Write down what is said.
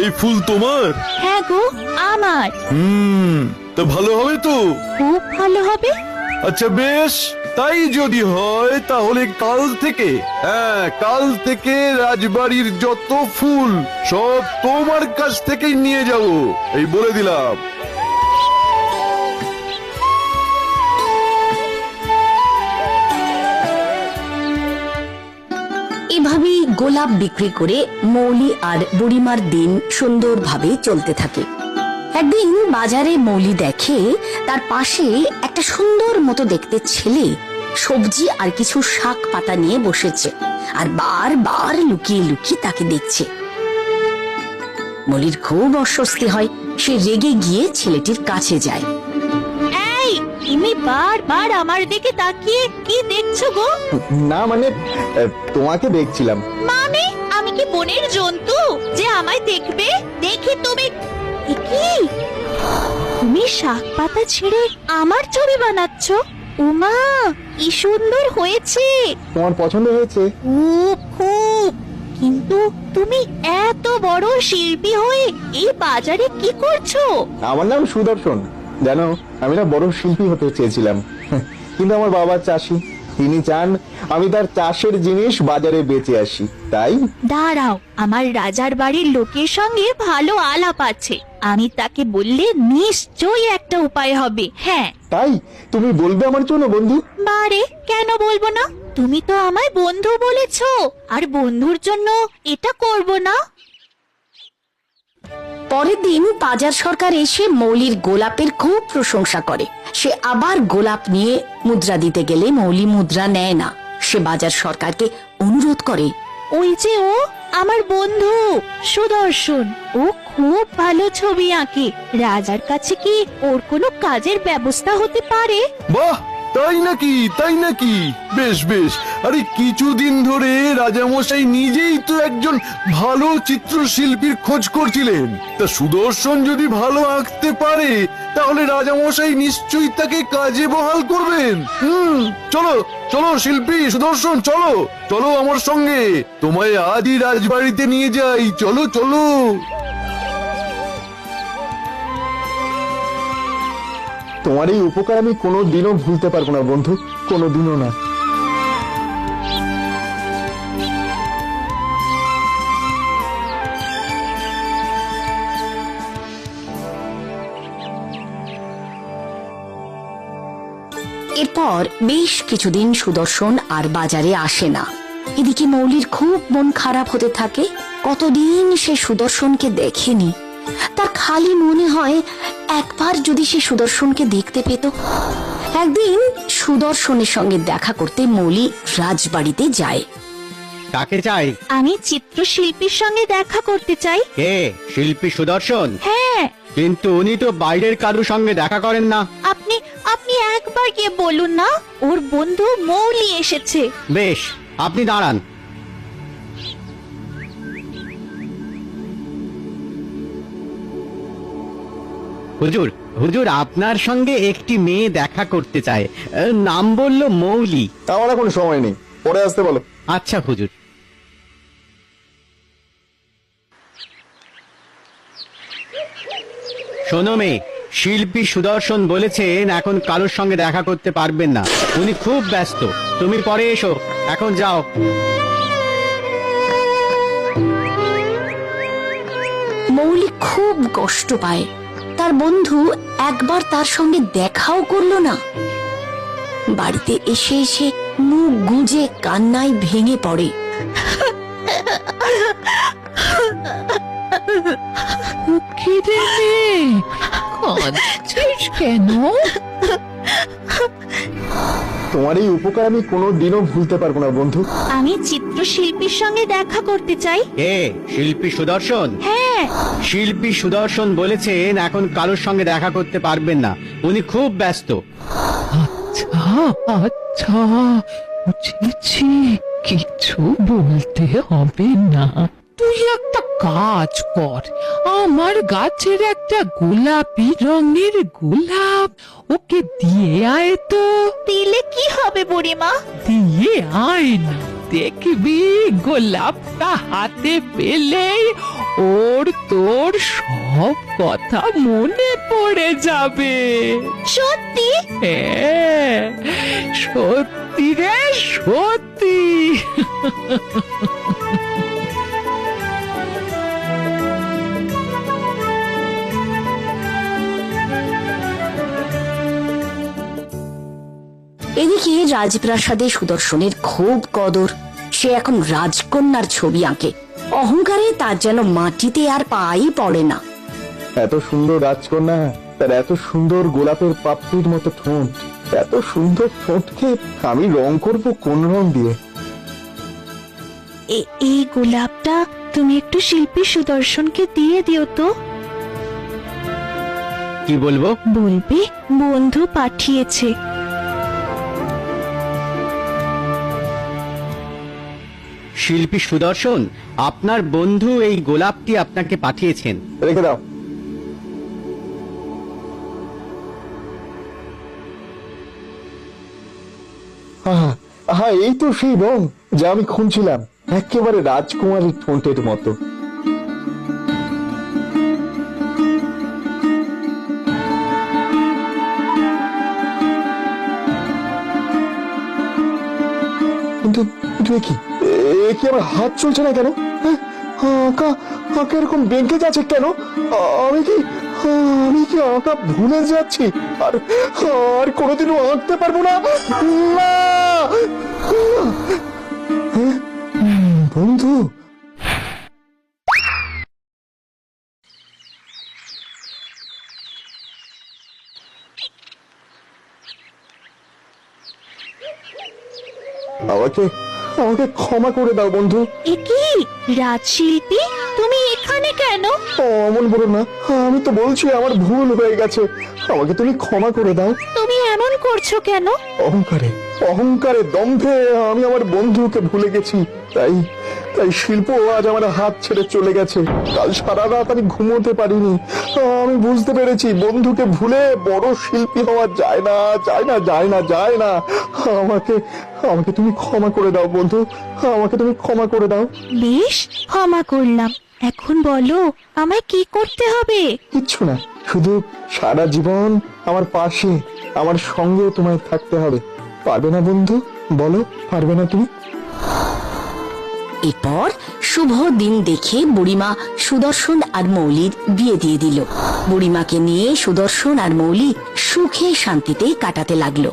এই ফুল তোমার? হ্যাঁ গো, আমার। তা ভালো হবে তো? খুব ভালো হবে। আচ্ছা বেশ, তাই যদি হয় তাহলে কাল থেকে, কাল থেকে রাজবাড়ির যত ফুল সব তোমার কাছ থেকেই নিয়ে যাব, এই বলে দিলাম। এভাবেই গোলাপ বিক্রি করে মৌলি আর বুড়িমার দিন সুন্দরভাবে চলতে থাকে। একদিন বাজারে মৌলি দেখে তার পাশে একটা সুন্দর মতো দেখতে ছেলে সবজি আর কিছু শাক পাতা নিয়ে বসেছে আর বারবার লুকিয়ে লুকিয়ে তাকে দেখছে। মৌলির খুব অস্বস্তি হয়। সে রেগে গিয়ে ছেলেটির কাছে যায়। এই, তুমি বারবার আমার দিকে তাকিয়ে কি দেখছো গো? না মানে তোমাকে দেখছিলাম। মানে আমি কি বনের জন্তু যে আমায় দেখবে? দেখি তুমি কি, তুমি শাক পাতা ছেড়ে আমার ছবি বানাচ্ছ? উমা, কি সুন্দর হয়েছে। তোমার পছন্দ হয়েছে? খুব খুব। কিন্তু তুমি এত বড় শিল্পী হয়ে এই বাজারে কি করছো? আমার নাম সুদর্শন। জানো, আমি না বড় শিল্পী হতে চেয়েছিলাম, কিন্তু আমার বাবা চাষি। তিনি চান আমি তার চাষের জিনিস বাজারে বেচে আসি, তাই। দাঁড়াও, আমার রাজার বাড়ির লোকের সঙ্গে ভালো আলাপ আছে। আমি তাকে বললে নিশ্চয়ই একটা উপায় হবে। হ্যাঁ। তাই তুমি বলবে আমার জন্য বন্ধু? বারে, কেন বলবো না? তুমি তো আমায় বন্ধু বলেছো, আর বন্ধুর জন্য এটা করব না? পরের দিন বাজার সরকার এসে মৌলির গোলাপের খুব প্রশংসা করে। সে আবার গোলাপ নিয়ে মুদ্রা দিতে গেলে মৌলি মুদ্রা নেয় না। সে বাজার সরকারকে অনুরোধ করে, ওই যে ও আমার বন্ধু সুদর্শন, ও খুব ভালো ছবি আঁকে। রাজার কাছে কি ওর কোনো কাজের ব্যবস্থা হতে পারে? বাহ, তাই নাকি? তাই নাকি? বেশ বেশ। আরে কিছুদিন ধরে রাজামশাই নিজেই তো একজন ভালো চিত্রশিল্পীর খোঁজ করছিলেন। তা সুদর্শন যদি ভালো আঁকতে পারে তাহলে রাজামশাই নিশ্চয়ই তাকে কাজে বহাল করবেন। চলো চলো শিল্পী সুদর্শন, চলো চলো আমার সঙ্গে, তোমায় আজই রাজবাড়িতে নিয়ে যাই। চলো চলো। তোমার এই উপকার আমি কোনোদিনও ভুলতে পারবো না বন্ধু, কোনোদিনও না। এরপর বেশ কিছুদিন সুদর্শন আর বাজারে আসে না। এদিকে মৌলির খুব মন খারাপ হতে থাকে। কতদিন সে সুদর্শনকে দেখেনি। তার খালি মনে হয় একবার যদি সে সুদর্শনকে দেখতে পেত। একদিন সুদর্শনের সঙ্গে দেখা করতে মৌলি রাজবাড়িতে যায়। কাকে চাই? আমি চিত্রশিল্পীর সঙ্গে দেখা করতে চাই। কে? শিল্পী সুদর্শন? হ্যাঁ। কিন্তু উনি তো বাইরের কারোর সঙ্গে দেখা করেন না। আপনি আপনি একবার গিয়ে বলুন না ওর বন্ধু মৌলি এসেছে। বেশ, আপনি দাঁড়ান। হুজুর, হুজুর আপনার সঙ্গে একটি মেয়ে দেখা করতে চায়। নাম বলল মৌলি। আমার এখন সময় নেই, পরে আসতে বলো। আচ্ছা হুজুর। শোনো মেয়ে, শিল্পী সুদর্শন বলেছেন এখন কারোর সঙ্গে দেখা করতে পারবেন না, উনি খুব ব্যস্ত। তুমি পরে এসো, এখন যাও। মৌলি খুব কষ্ট পায়। তার বন্ধু একবার তার সঙ্গে দেখাও করলো না। বাড়িতে এসে এসে মুখ গুঁজে কান্নায় ভেঙে পড়ে। কেন? তোমার এই উপকার আমি কোনোদিনও ভুলতে পারবো না বন্ধু। আমি চিত্রশিল্পীর সঙ্গে দেখা করতে চাই। কে? শিল্পী সুদর্শন? হ্যাঁ। শিল্পী সুদর্শন বলেছেন এখন কারোর সঙ্গে দেখা করতে পারবেন না, উনি খুব ব্যস্ত। আচ্ছা আচ্ছা, বুঝেছি, কিছু বলতে হবে না। তুই একটা কাজ কর, আমার গাছের একটা গোলাপি রঙের গোলাপ ওকে দিয়ে আয় তো। দিলে কি হবে বুড়িমা? দিয়ে আয় না। দেখবি গোলাপটা হাতে পেলেই ওর তোর সব কথা মনে পড়ে যাবে। সত্যি? হ্যাঁ, সত্যি রে সত্যি। এদিকে রাজপ্রাসাদে সুদর্শনের খুব কদর। সে এখন রাজকন্যার ছবি আঁকে। অহংকারে তার যেন মাটিতে আর পাই পড়ে না। এত সুন্দর রাজকন্যা, তার এত সুন্দর গোলাপের পাপড়ির মতো ঠোঁট, এত সুন্দর ঠোঁটকে আমি রং করব কোন রং দিয়ে? এই গোলাপটা তুমি একটু শিল্পী সুদর্শনকে দিয়ে দিও তো। কি বলবো? বলবে বন্ধু পাঠিয়েছে। শিল্পী সুদর্শন, আপনার বন্ধু এই গোলাপটি আপনাকে পাঠিয়েছেন। রেখে দাও। আহা, আহা, এই তো সেই রং যা আমি খুঁজছিলাম, একেবারে রাজকুমারীর ঠোঁটের মতো। কিন্তু কিন্তু এ কি আমার হাত চলছে না কেন? হ্যাঁ, আঁকা আঁকা এরকম বেঁকে যাচ্ছে কেন? আমি কি আঁকা ভুলে যাচ্ছি? আর আর কোনোদিনও আঁকতে পারবো না। না! হ্যাঁ, বন্ধু, আমাকে আমাকে ক্ষমা করে দাও বন্ধু। এ কি রাজশিল্পী, তুমি এখানে কেন? অমন বলো না, আমি তো বলছি আমার ভুল হয়ে গেছে, আমাকে তুমি ক্ষমা করে দাও। তুমি এমন করছো কেন? অহংকারে অহংকারে দম্ভে আমি আমার বন্ধুকে ভুলে গেছি। তাই তাই শিল্প আজ আমার হাত ছেড়ে চলে গেছে। কাল সারা রাত আমি ঘুমোতে পারিনি। আমি বুঝতে পেরেছি বন্ধুকে ভুলে বড় শিল্পী হওয়া যায় না, যায় না, যায় না, যায় না। আমাকে আমাকে তুমি ক্ষমা করে দাও বন্ধু, আমাকে তুমি ক্ষমা করে দাও। বেশ, ক্ষমা করলাম। এখন বলো আমায় কি করতে হবে? কিচ্ছু না, শুধু সারা জীবন আমার পাশে, আমার সঙ্গে তোমায় থাকতে হবে। পারবে না বন্ধু? বলো, পারবে না তুমি? এরপর শুভ দিন দেখে বুড়িমা সুদর্শন আর মৌলির বিয়ে দিয়ে দিল। বুড়িমাকে নিয়ে সুদর্শন আর মৌলি সুখে শান্তিতে কাটাতে লাগলো।